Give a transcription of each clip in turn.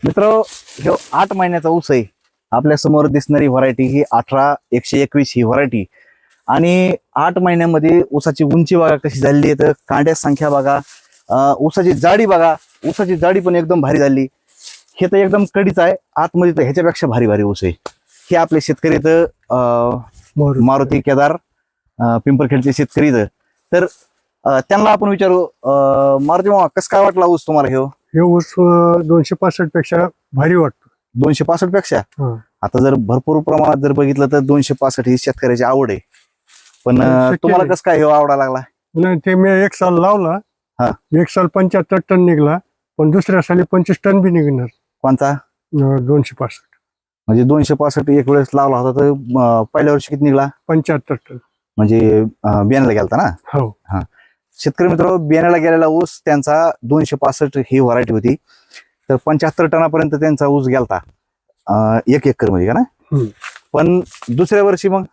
मित्र, ह्यो 8 महिन्याचा ऊस आहे. आपल्या समोर दिसणारी व्हरायटी ही 18-121 ही व्हरायटी. आणि 8 महिन्यामध्ये ऊसाची उंची बघा कशी झाली आहे, तर कांड्या संख्या बघा, ऊसाची जाडी बघा. ऊसाची जाडी पण एकदम भारी झाली. हे तर एकदम कडीच आहे, आतमध्ये तर ह्याच्यापेक्षा भारी भारी ऊस आहे. हे आपले शेतकरी तर मारुती केदार पिंपरखेडचे शेतकरी तर त्यांना आपण विचारू, मारुती मामा, कसं काय वाटला ऊस तुम्हाला? हे ऊस 265 पेक्षा भारी वाटतो. 265 पेक्षा आता जर भरपूर प्रमाणात जर बघितलं तर 265 ही शेतकऱ्याची आवड आहे. पण तुम्हाला कसं काय आवडा लागला? नाही, ते मी एक साल लावला. हा. एक साल 75 टन निघला, पण दुसऱ्या साली 25 टन बी निघणार. कोणता? 265. म्हणजे 265 एक वेळेस लावला होता तर पहिल्या वर्षी किती निघला? 75 टन. म्हणजे बियाण्याला गेलता ना? हो. हा. शेतकरी मित्र, बियाण्याला गेलेला ऊस त्यांचा 265 ही व्हरायटी होती. तर 75 टनापर्यंत त्यांचा ऊस गेलता 1 एकर मध्ये, का ना? पण दुसऱ्या वर्षी मग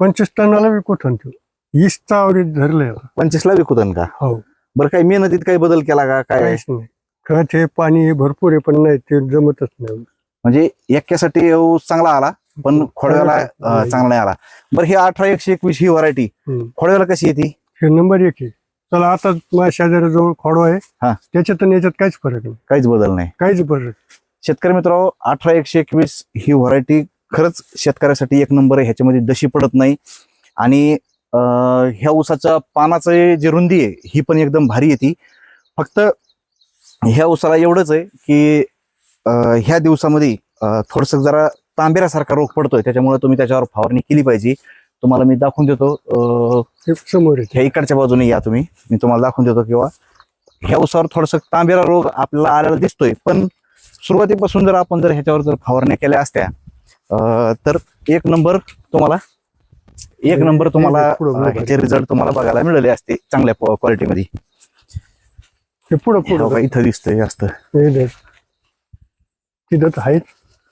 25 टनाला बी कुठून ठेव 20चा आवरेज धरले. 25 ला विकून का? हो. बरं, काही मेहनतीत काही बदल केला का? काय काहीच नाही. खत हे पाणी हे भरपूर आहे, पण नाही ते जमतच नाही. म्हणजे एक्क्यासाठी ऊस चांगला आला, पण खोडव्याला चांगला नाही आला. बरं, हे 18-121 ही व्हरायटी खोडव्याला कशी येते? हे नंबर 1 आहे. चला, आता माझ्या शेजाऱ्याजवळ खोडवा आहे, त्याच्यात आणि याच्यात काहीच फरक नाही. काहीच बदल नाही. काहीच फरक. शेतकरी मित्र, 18-121 ही व्हरायटी खरंच शेतकऱ्यासाठी एक नंबर आहे. ह्याच्यामध्ये दशी पडत नाही. आणि ह्या ऊसाच्या पानाचं जे रुंदी आहे ही पण एकदम भारी येते. फक्त ह्या ऊसाला एवढंच आहे की ह्या दिवसामध्ये थोडस जरा तांबेऱ्यासारखा रोग पडतोय, त्याच्यामुळे तुम्ही त्याच्यावर फवारणी केली पाहिजे. तुम्हाला मी दाखवून देतो, समोर ह्या इकडच्या बाजूने या तुम्ही, मी तुम्हाला दाखवून देतो. किंवा ह्या ऊसावर थोडस तांबेरा रोग आपल्याला आलेला दिसतोय, पण सुरुवातीपासून जर आपण जर ह्याच्यावर जर फवारण्या केल्या असत्या तर एक नंबर तुम्हाला ह्याचे रिझल्ट तुम्हाला बघायला मिळाले असते चांगल्या क्वालिटीमध्ये. पुढं इथं दिसतंय जास्त, तिथं आहेच.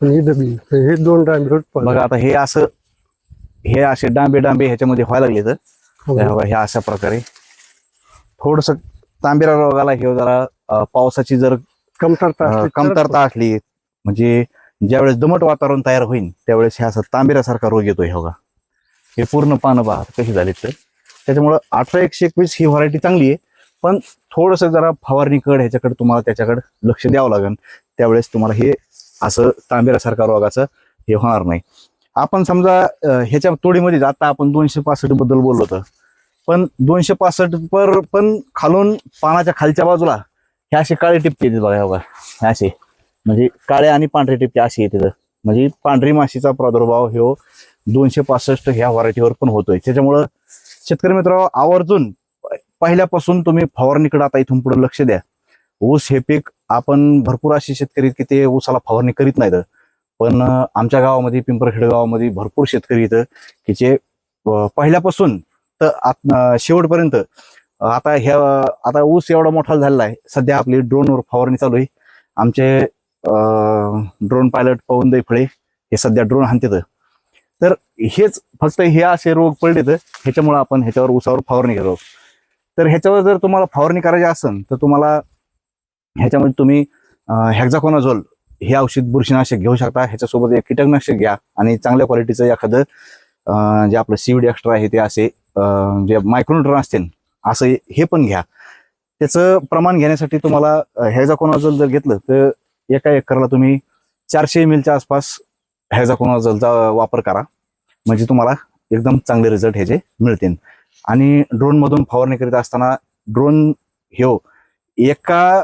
हे 2 डांबे बघा. आता हे असे डांबे ह्याच्यामध्ये व्हायला लागले तर ह्या अशा प्रकारे थोडस तांबेरा रोगाला हे जरा पावसाची जर कमतरता असली, म्हणजे ज्यावेळेस दमट वातावरण तयार होईल त्यावेळेस हे असं तांबेऱ्यासारखा रोग येतोय. हो का, हे पूर्ण पानं पहा कशी झाली. तर त्याच्यामुळं 18-121 ही व्हरायटी चांगली आहे, पण थोडस जरा फवारणीकडे ह्याच्याकडे तुम्हाला त्याच्याकडे लक्ष द्यावं लागेल. त्यावेळेस तुम्हाला हे असं तांबेऱ्यासारखा रोगाचं हे होणार नाही. आपण समजा ह्याच्या तोडीमध्ये आता आपण 265 बद्दल बोललो होतं, पण 265 पण खालून पानाच्या खालच्या बाजूला हे असे काळे टिपके येते बघा. हे असे म्हणजे काळे आणि पांढरे टिपके असे येते. म्हणजे पांढरी माशीचा प्रादुर्भाव हे 265 ह्या व्हरायटीवर पण होतोय. त्याच्यामुळं शेतकरी मित्र, आवर्जून पहिल्यापासून तुम्ही फवारणीकडे आता इथून पुढे लक्ष द्या. ऊस हे पीक आपण भरपूर असे शेतकरी की ते ऊसाला फवारणी करीत नाहीत, पण आमच्या गावामध्ये, पिंपरखेड गावामध्ये भरपूर शेतकरी इथं की जे पहिल्यापासून तर शेवटपर्यंत आता ऊस एवढा मोठा झालेला आहे. सध्या आपली ड्रोनवर फवारणी चालू आहे. आमचे ड्रोन पायलट पवन दैफळे हे सध्या ड्रोन हाणतात. तर हेच फक्त हे असे रोग पडले तर ह्याच्यामुळे आपण ह्याच्यावर ऊसावर फवारणी करतो. तर ह्याच्यावर जर तुम्हाला फवारणी करायची असेल तर तुम्हाला ह्याच्यामध्ये तुम्ही हेक्झाकोनाझोल हे औषध बुरशीनाशक घेऊ शकता. ह्याच्यासोबत एक कीटकनाशक घ्या आणि चांगल्या क्वालिटीचं एखादं जे आपलं सीविड एक्स्ट्रा आहे ते असे जे मायक्रोन्यूट्रॉन असतील असं हे पण घ्या. त्याचं प्रमाण घेण्यासाठी तुम्हाला हेक्झाकोनाझोल जर घेतलं तर एका एकरला तुम्ही 400 ml च्या आसपास हेक्झाकोनाझोलचा वापर करा, म्हणजे तुम्हाला एकदम चांगले रिझल्ट ह्याचे मिळतील. आणि ड्रोन मधून फवारणी करीत असताना ड्रोन एका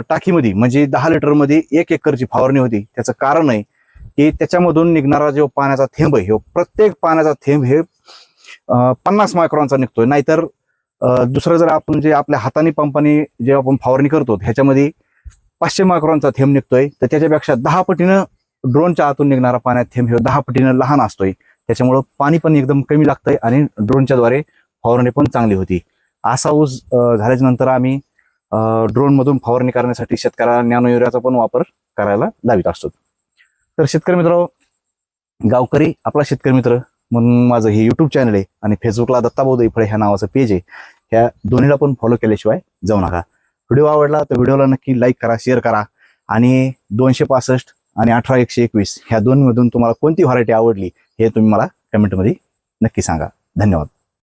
टाकीमध्ये म्हणजे 10 लिटरमध्ये 1 एकरची फवारणी होती. त्याचं कारण आहे की त्याच्यामधून निघणारा जो पाण्याचा थेंब आहे, प्रत्येक पाण्याचा थेंब हे 50 मायक्रॉनचा निघतोय. नाहीतर दुसरं जर आपण जे आपल्या हाताने पंपाने जे आपण फवारणी करतो ह्याच्यामध्ये 500 मायक्रॉनचा थेंब निघतोय. तर त्याच्यापेक्षा 10 पटीनं ड्रोनच्या आतून निघणारा पाण्याचा थेंब हे 10 पटीनं लहान असतोय. त्याच्यामुळं पाणी पण एकदम कमी लागतंय आणि ड्रोनच्या द्वारे फवारणी पण चांगली होती. असा ऊस झाल्याच्या नंतर आम्ही ड्रोन मधून फवारणी करण्यासाठी शेतकऱ्याला नॅनो युरियाचा पण वापर करायला लावित असतो. तर शेतकरी मित्र, गावकरी आपला शेतकरी मित्र म्हणून माझं हे युट्यूब चॅनल आहे आणि फेसबुकला दत्ताभाऊ दैफळे ह्या नावाचं पेज आहे. ह्या दोन्हीला पण फॉलो केल्याशिवाय जाऊ नका. व्हिडिओ आवडला तर व्हिडिओला नक्की लाईक करा, शेअर करा आणि 265 आणि 18121 ह्या दोन मधून तुम्हाला कोणती व्हरायटी आवडली हे तुम्ही मला कमेंटमध्ये नक्की सांगा. धन्यवाद.